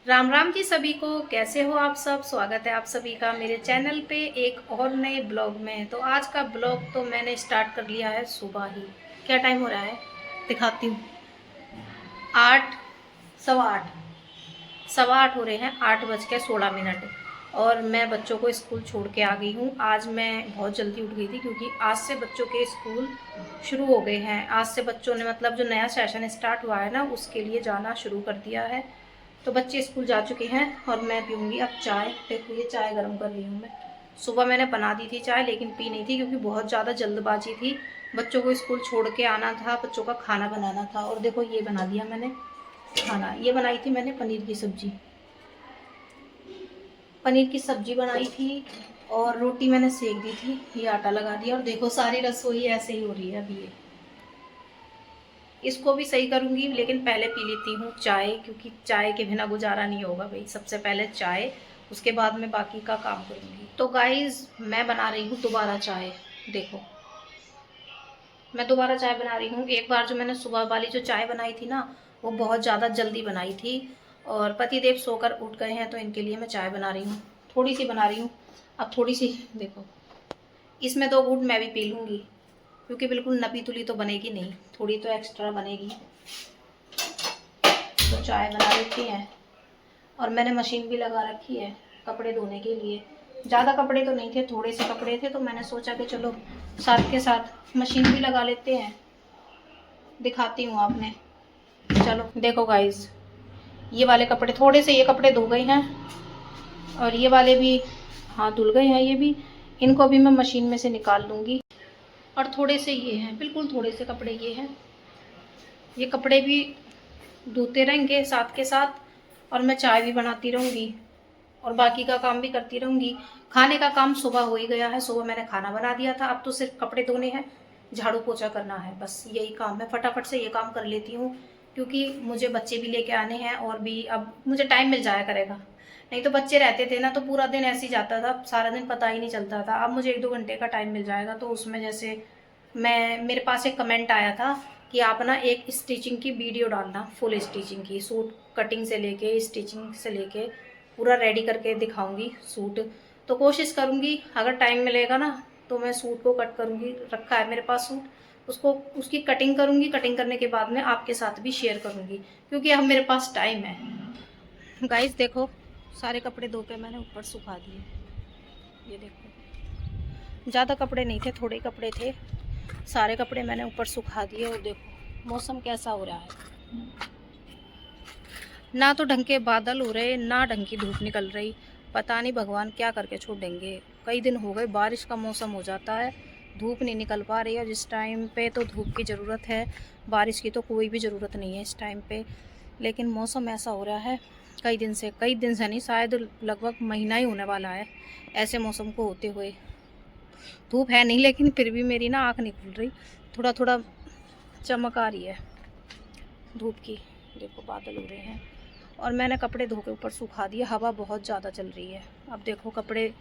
राम राम जी सभी को। कैसे हो आप सब। स्वागत है आप सभी का मेरे चैनल पे एक और नए ब्लॉग में। तो आज का ब्लॉग तो मैंने स्टार्ट कर लिया है सुबह ही। क्या टाइम हो रहा है दिखाती हूँ। 8, सवा आठ हो रहे हैं। 8:16। और मैं बच्चों को स्कूल छोड़ के आ गई हूँ। आज मैं बहुत जल्दी उठ गई थी क्योंकि आज से बच्चों के स्कूल शुरू हो गए हैं। आज से बच्चों ने मतलब जो नया सेशन स्टार्ट हुआ है ना, उसके लिए जाना शुरू कर दिया है। तो बच्चे स्कूल जा चुके हैं और मैं पीऊँगी अब चाय। देखो ये चाय गर्म कर रही हूँ मैं। सुबह मैंने बना दी थी चाय लेकिन पी नहीं थी क्योंकि बहुत ज़्यादा जल्दबाजी थी। बच्चों को स्कूल छोड़ के आना था, बच्चों का खाना बनाना था। और देखो ये बना दिया मैंने खाना। ये बनाई थी मैंने पनीर की सब्जी। पनीर की सब्जी बनाई थी और रोटी मैंने सेक दी थी। ये आटा लगा दिया और देखो सारी रसोई ऐसे ही हो रही है अभी। ये इसको भी सही करूँगी लेकिन पहले पी लेती हूँ चाय, क्योंकि चाय के बिना गुजारा नहीं होगा भाई। सबसे पहले चाय, उसके बाद मैं बाकी का काम करूँगी। तो गाइज़ मैं बना रही हूँ दोबारा चाय। देखो मैं दोबारा चाय बना रही हूँ। एक बार जो मैंने सुबह वाली जो चाय बनाई थी ना, वो बहुत ज़्यादा जल्दी बनाई थी और पतिदेव सोकर उठ गए हैं तो इनके लिए मैं चाय बना रही हूँ। थोड़ी सी बना रही हूँ। अब थोड़ी सी देखो, इसमें 2 घूंट मैं भी पी लूँगी क्योंकि बिल्कुल नपी तुली तो बनेगी नहीं, थोड़ी तो एक्स्ट्रा बनेगी। तो चाय बना लेती हैं। और मैंने मशीन भी लगा रखी है कपड़े धोने के लिए। ज़्यादा कपड़े तो नहीं थे, थोड़े से कपड़े थे तो मैंने सोचा कि चलो साथ के साथ मशीन भी लगा लेते हैं। दिखाती हूँ आपने। चलो देखो गाइस, ये वाले कपड़े थोड़े से, ये कपड़े धो गए हैं और ये वाले भी हाँ धुल गए हैं। ये भी, इनको भी मैं मशीन में से निकाल लूँगी। और थोड़े से ये हैं, बिल्कुल थोड़े से कपड़े ये हैं। ये कपड़े भी धोते रहेंगे साथ के साथ और मैं चाय भी बनाती रहूँगी और बाकी का काम भी करती रहूँगी। खाने का काम सुबह हो ही गया है, सुबह मैंने खाना बना दिया था। अब तो सिर्फ कपड़े धोने हैं, झाड़ू पोछा करना है, बस यही काम है। फटाफट से ये काम कर लेती हूँ क्योंकि मुझे बच्चे भी लेके आने हैं और भी अब मुझे टाइम मिल जाया करेगा। नहीं तो बच्चे रहते थे ना तो पूरा दिन ऐसे ही जाता था, सारा दिन पता ही नहीं चलता था। अब मुझे 1-2 घंटे का टाइम मिल जाएगा तो उसमें जैसे मेरे पास एक कमेंट आया था कि आप ना एक स्टिचिंग की वीडियो डालना, फुल स्टिचिंग की, सूट कटिंग से लेके स्टिचिंग से लेके पूरा रेडी करके दिखाऊंगी सूट। तो कोशिश करूंगी अगर टाइम मिलेगा ना तो मैं सूट को कट करूंगी। रखा है मेरे पास सूट, उसको उसकी कटिंग करूंगी। कटिंग करने के बाद में आपके साथ भी शेयर करूंगी क्योंकि अब मेरे पास टाइम है। गाइस देखो सारे कपड़े धो के मैंने ऊपर सुखा दिए। ये देखो ज़्यादा कपड़े नहीं थे, थोड़े कपड़े थे। सारे कपड़े मैंने ऊपर सुखा दिए और देखो मौसम कैसा हो रहा है। ना तो ढंग के बादल हो रहे, ना ढंग की धूप निकल रही। पता नहीं भगवान क्या करके छोड़ देंगे। कई दिन हो गए बारिश का मौसम हो जाता है, धूप नहीं निकल पा रही है। जिस टाइम पे तो धूप की ज़रूरत है, बारिश की तो कोई भी ज़रूरत नहीं है इस टाइम पे। लेकिन मौसम ऐसा हो रहा है कई दिन से नहीं, शायद लगभग महीना ही होने वाला है ऐसे मौसम को होते हुए। धूप है नहीं लेकिन फिर भी मेरी ना आँख नहीं खुल रही, थोड़ा थोड़ा चमक आ रही है धूप की। देखो बादल हो रहे हैं और मैंने कपड़े धो के ऊपर सुखा दिए। हवा बहुत ज़्यादा चल रही है। अब देखो कपड़े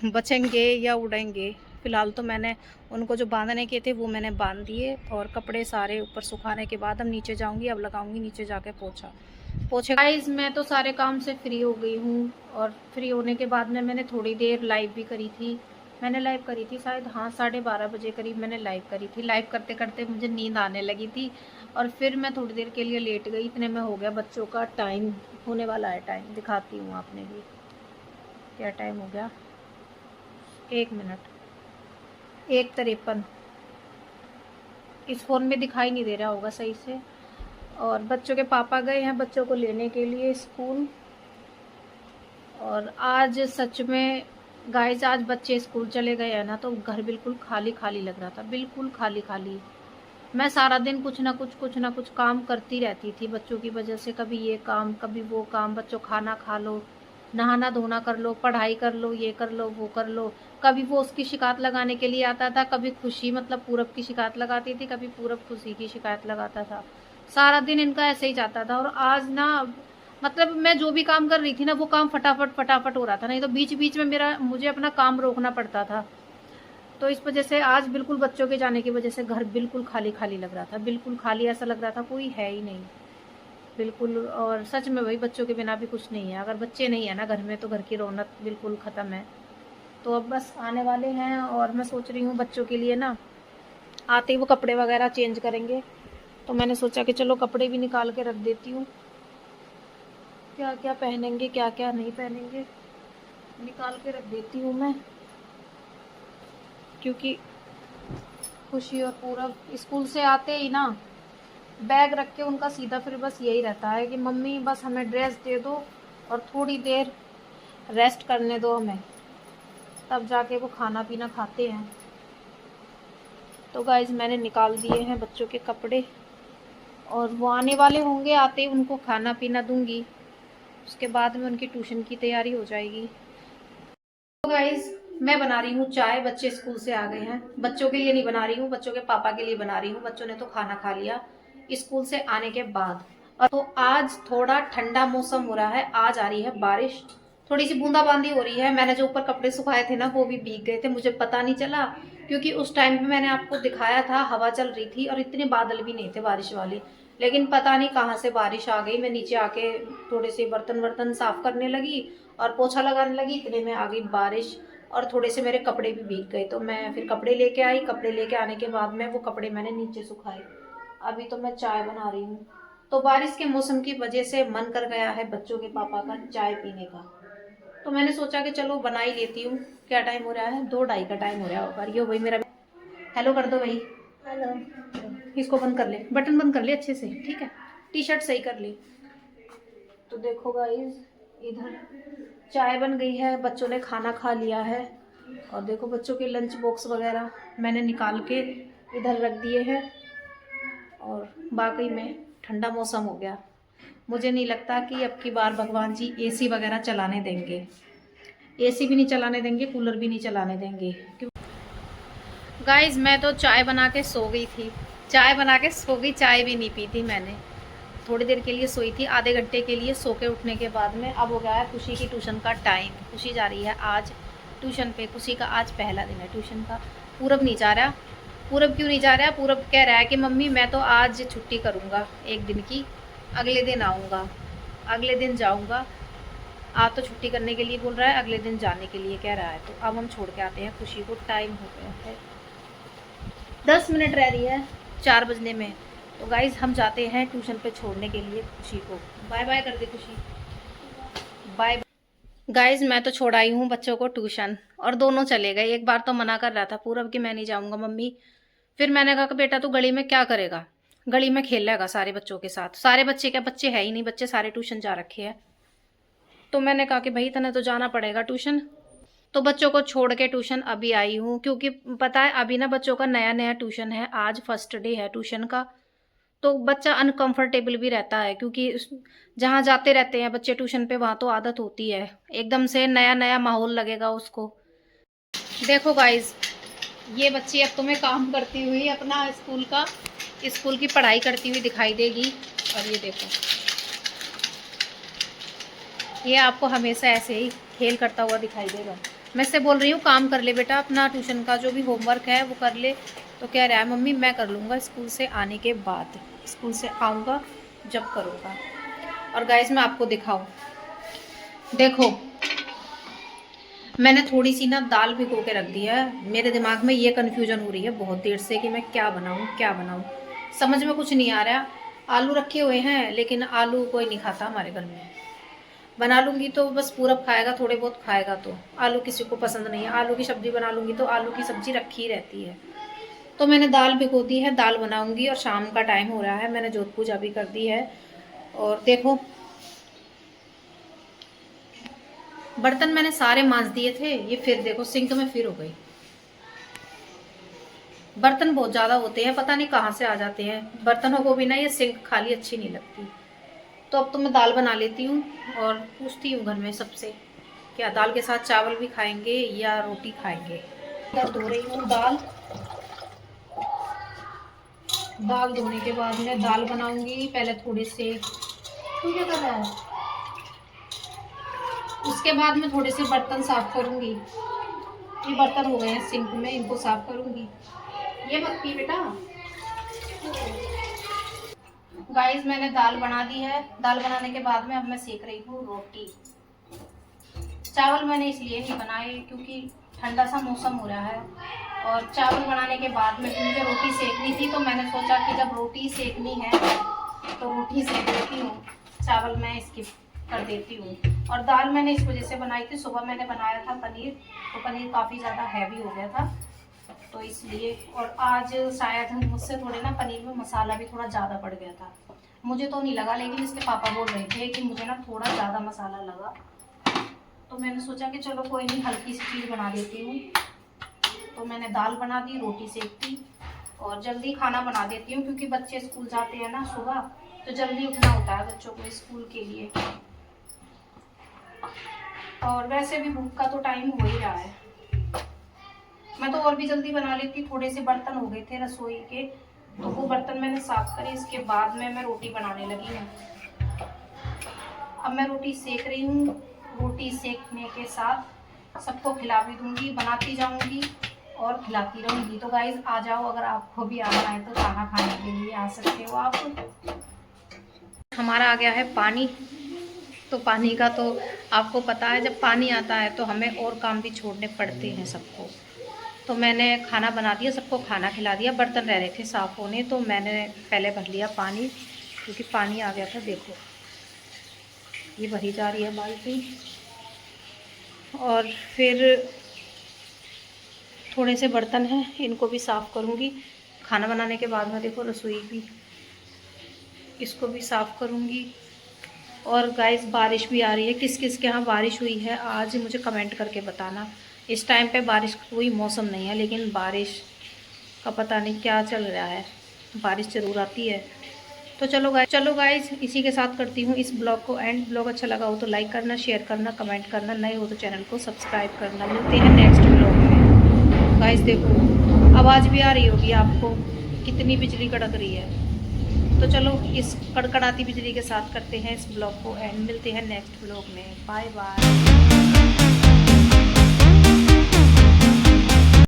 बचेंगे या उड़ेंगे। फ़िलहाल तो मैंने उनको जो बांधने के थे वो मैंने बांध दिए और कपड़े सारे ऊपर सुखाने के बाद अब नीचे जाऊंगी। अब लगाऊंगी नीचे जाके पोछे। गाइस मैं तो सारे काम से फ्री हो गई हूँ और फ्री होने के बाद में मैंने थोड़ी देर लाइव भी करी थी। मैंने लाइव करी थी शायद, हाँ 12:30 बजे करीब मैंने लाइव करी थी। लाइव करते करते मुझे नींद आने लगी थी और फिर मैं थोड़ी देर के लिए लेट गई। इतने में हो गया बच्चों का टाइम, होने वाला है टाइम। दिखाती हूँ आपने भी क्या टाइम हो गया। 1 मिनट 1:53। इस फ़ोन में दिखाई नहीं दे रहा होगा सही से। और बच्चों के पापा गए हैं बच्चों को लेने के लिए स्कूल। और आज सच में गाइस आज बच्चे स्कूल चले गए हैं ना तो घर बिल्कुल खाली खाली लग रहा था, बिल्कुल खाली खाली। मैं सारा दिन कुछ ना कुछ काम करती रहती थी बच्चों की वजह से। कभी ये काम कभी वो काम, बच्चों खाना खा लो, नहाना धोना कर लो, पढ़ाई कर लो, ये कर लो वो कर लो। कभी वो उसकी शिकायत लगाने के लिए आता था, कभी खुशी मतलब पूरब की शिकायत लगाती थी, कभी पूरब खुशी की शिकायत लगाता था। सारा दिन इनका ऐसे ही जाता था। और आज ना मतलब मैं जो भी काम कर रही थी ना वो काम फटाफट फटाफट हो रहा था, नहीं तो बीच बीच में मुझे अपना काम रोकना पड़ता था। तो इस वजह से आज बिल्कुल बच्चों के जाने की वजह से घर बिल्कुल खाली खाली लग रहा था, बिल्कुल खाली। ऐसा लग रहा था कोई है ही नहीं। बिल्कुल। और सच में भाई बच्चों के बिना भी कुछ नहीं है, अगर बच्चे नहीं है ना घर में तो घर की रौनक बिल्कुल ख़त्म है। तो अब बस आने वाले हैं और मैं सोच रही हूँ बच्चों के लिए ना आते ही वो कपड़े वगैरह चेंज करेंगे, तो मैंने सोचा कि चलो कपड़े भी निकाल के रख देती हूँ, क्या क्या पहनेंगे क्या क्या नहीं पहनेंगे निकाल के रख देती हूँ मैं, क्योंकि खुशी और पूरब स्कूल से आते ही ना बैग रख के उनका सीधा फिर बस यही रहता है कि मम्मी बस हमें ड्रेस दे दो और थोड़ी देर रेस्ट करने दो हमें, तब जाके वो खाना पीना खाते हैं। तो गाइज मैंने निकाल दिए हैं बच्चों के कपड़े और वो आने वाले होंगे, आते ही उनको खाना पीना दूंगी, उसके बाद में उनकी ट्यूशन की तैयारी हो जाएगी। तो गाइज मैं बना रही हूँ चाय, बच्चे स्कूल से आ गए हैं, बच्चों के लिए नहीं बना रही हूँ, बच्चों के पापा के लिए बना रही हूँ। बच्चों ने तो खाना खा लिया स्कूल से आने के बाद। और तो आज थोड़ा ठंडा मौसम हो रहा है, आज आ रही है बारिश, थोड़ी सी बूंदाबांदी हो रही है। मैंने जो ऊपर कपड़े सुखाए थे ना वो भी भीग गए थे, मुझे पता नहीं चला, क्योंकि उस टाइम पे मैंने आपको दिखाया था हवा चल रही थी और इतने बादल भी नहीं थे बारिश वाले, लेकिन पता नहीं कहाँ से बारिश आ गई। मैं नीचे आके थोड़े से बर्तन वर्तन साफ करने लगी और पोछा लगाने लगी, इतने में आ गई बारिश और थोड़े से मेरे कपड़े भी भीग गए। तो मैं फिर कपड़े लेके आई, कपड़े लेके आने के बाद में वो कपड़े मैंने नीचे सुखाए। अभी तो मैं चाय बना रही हूँ। तो बारिश के मौसम की वजह से मन कर गया है बच्चों के पापा का चाय पीने का, तो मैंने सोचा कि चलो बना ही लेती हूँ। क्या टाइम हो रहा है, 2-2:30 का टाइम हो रहा होगा। ये भाई मेरा हेलो कर दो भाई, हेलो। इसको बंद कर ले, बटन बंद कर ले अच्छे से, ठीक है, टी शर्ट सही कर ले। तो देखो गाइस इधर चाय बन गई है, बच्चों ने खाना खा लिया है और देखो बच्चों के लंच बॉक्स वगैरह मैंने निकाल के इधर रख दिए हैं। और वाकई में ठंडा मौसम हो गया, मुझे नहीं लगता कि अब की बार भगवान जी एसी वगैरह चलाने देंगे, एसी भी नहीं चलाने देंगे, कूलर भी नहीं चलाने देंगे। गाइस मैं तो चाय बना के सो गई थी, चाय बना के सो गई, चाय भी नहीं पी थी मैंने, थोड़ी देर के लिए सोई थी, आधे घंटे के लिए। सो के उठने के बाद में अब हो गया है खुशी की ट्यूशन का टाइम। खुशी जा रही है आज ट्यूशन पे, खुशी का आज पहला दिन है ट्यूशन का। पूरब नहीं जा रहा। पूरब क्यों नहीं जा रहा है? पूरब कह रहा है कि मम्मी मैं तो आज छुट्टी करूँगा एक दिन की, अगले दिन आऊँगा, अगले दिन जाऊँगा। आज तो छुट्टी करने के लिए बोल रहा है, अगले दिन जाने के लिए कह रहा है। तो अब हम छोड़ के आते हैं खुशी को, टाइम हो गया है, 10 मिनट रह रही है 4 बजने में। तो गाइज हम जाते हैं ट्यूशन पे छोड़ने के लिए खुशी को। बाय बाय कर दे खुशी, बाय। गाइज मैं तो छोड़ आई हूँ बच्चों को ट्यूशन और दोनों चले गए। एक बार तो मना कर रहा था पूरब कि मैं नहीं जाऊँगा मम्मी, फिर मैंने कहा कि बेटा तू गली में क्या करेगा, गली में खेलेगा सारे बच्चों के साथ। सारे बच्चे क्या, बच्चे है ही नहीं, बच्चे सारे ट्यूशन जा रखे हैं। तो मैंने कहा कि भाई तने तो जाना पड़ेगा ट्यूशन। तो बच्चों को छोड़ के ट्यूशन अभी आई हूँ, क्योंकि पता है अभी ना बच्चों का नया नया ट्यूशन है, आज फर्स्ट डे है ट्यूशन का। तो बच्चा अनकंफर्टेबल भी रहता है, क्योंकि जहाँ जाते रहते हैं बच्चे ट्यूशन पे वहाँ तो आदत होती है, एकदम से नया नया माहौल लगेगा उसको। देखो गाइज ये बच्ची अब तुम्हें काम करती हुई अपना स्कूल की पढ़ाई करती हुई दिखाई देगी। और ये देखो ये आपको हमेशा ऐसे ही खेल करता हुआ दिखाई देगा। मैं इससे बोल रही हूँ काम कर ले बेटा, अपना ट्यूशन का जो भी होमवर्क है वो कर ले। तो कह रहा है मम्मी मैं कर लूँगा स्कूल से आने के बाद, स्कूल से आऊँगा जब करूँगा। और गाइस मैं आपको दिखाऊँ, देखो मैंने थोड़ी सी ना दाल भिगो के रख दी है। मेरे दिमाग में ये कन्फ्यूजन हो रही है बहुत देर से कि मैं क्या बनाऊँ क्या बनाऊँ, समझ में कुछ नहीं आ रहा। आलू रखे हुए हैं लेकिन आलू कोई नहीं खाता हमारे घर में, बना लूँगी तो बस पूरब खाएगा, थोड़े बहुत खाएगा। तो आलू किसी को पसंद नहीं है। आलू की सब्ज़ी बना लूँगी तो आलू की सब्ज़ी रखी रहती है। तो मैंने दाल भिगो दी है, दाल बनाऊँगी। और शाम का टाइम हो रहा है, मैंने जोत पूजा भी कर दी है। और देखो बर्तन मैंने सारे मांज दिए थे, ये फिर देखो सिंक में फिर हो गई। बर्तन बहुत ज़्यादा होते हैं, पता नहीं कहाँ से आ जाते हैं। बर्तनों को भी ना ये सिंक खाली अच्छी नहीं लगती। तो अब तो मैं दाल बना लेती हूँ और पूछती हूँ घर में सबसे, क्या दाल के साथ चावल भी खाएंगे या रोटी खाएंगे। इधर धो रही हूँ दाल, दाल धोने के बाद मैं दाल बनाऊंगी। पहले थोड़े से, तू क्या कर रहा है, उसके बाद मैं थोड़े से बर्तन साफ करूंगी। ये बर्तन हो गए हैं सिंक में, इनको साफ करूंगी। ये मत पी बेटा। गाइस मैंने दाल बना दी है। दाल बनाने के बाद में अब मैं सेक रही हूँ रोटी। चावल मैंने इसलिए नहीं बनाए क्योंकि ठंडा सा मौसम हो रहा है, और चावल बनाने के बाद में मुझे रोटी सेकनी थी, तो मैंने सोचा कि जब रोटी सेकनी है तो रोटी सेक देती हूँ, चावल मैं स्किप कर देती हूँ। और दाल मैंने इस वजह से बनाई थी, सुबह मैंने बनाया था पनीर, तो पनीर काफ़ी ज़्यादा हैवी हो गया था तो इसलिए। और आज शायद मुझसे थोड़े ना पनीर में मसाला भी थोड़ा ज़्यादा पड़ गया था। मुझे तो नहीं लगा, लेकिन इसके पापा बोल रहे थे कि मुझे ना थोड़ा ज़्यादा मसाला लगा, तो मैंने सोचा कि चलो कोई नहीं, हल्की सी चीज़ बना देती हूँ। तो मैंने दाल बना दी, रोटी सेक दी और जल्दी खाना बना देती हूँ, क्योंकि बच्चे स्कूल जाते हैं ना सुबह, तो जल्दी उठना होता है बच्चों को स्कूल के लिए। और वैसे भी भूख का तो टाइम हो ही रहा है। मैं तो और भी जल्दी बना लेती, थोड़े से बर्तन हो गए थे रसोई के, तो वो बर्तन मैंने साफ करे, इसके बाद में मैं रोटी बनाने लगी हूँ। अब मैं रोटी सेक रही हूँ, रोटी सेकने के साथ सबको खिला भी दूंगी, बनाती जाऊंगी और खिलाती रहूंगी। तो गाइज आ जाओ, अगर आपको भी आना है तो खाना खाने के लिए आ सकते हो आप। हमारा आ गया है पानी, तो पानी का तो आपको पता है, जब पानी आता है तो हमें और काम भी छोड़ने पड़ते हैं सबको। तो मैंने खाना बना दिया, सबको खाना खिला दिया, बर्तन रह रहे थे साफ़ होने, तो मैंने पहले भर लिया पानी, क्योंकि पानी आ गया था। देखो ये भरी जा रही है बाल्टी। और फिर थोड़े से बर्तन हैं, इनको भी साफ़ करूँगी खाना बनाने के बाद में। देखो रसोई भी, इसको भी साफ़ करूँगी। और गाइस बारिश भी आ रही है, किस किस के यहाँ बारिश हुई है आज मुझे कमेंट करके बताना। इस टाइम पे बारिश का कोई मौसम नहीं है, लेकिन बारिश का पता नहीं क्या चल रहा है, बारिश ज़रूर आती है। तो चलो गाइस इसी के साथ करती हूँ इस ब्लॉग को एंड। ब्लॉग अच्छा लगा हो तो लाइक करना, शेयर करना, कमेंट करना, नए हो तो चैनल को सब्सक्राइब करना। मिलते हैं नेक्स्ट ब्लॉग में। गाइस देखो आवाज़ भी आ रही होगी आपको, कितनी बिजली कड़क रही है। तो चलो इस कड़कड़ाती बिजली के साथ करते हैं इस ब्लॉग को एंड। मिलते हैं नेक्स्ट ब्लॉग में। Bye bye.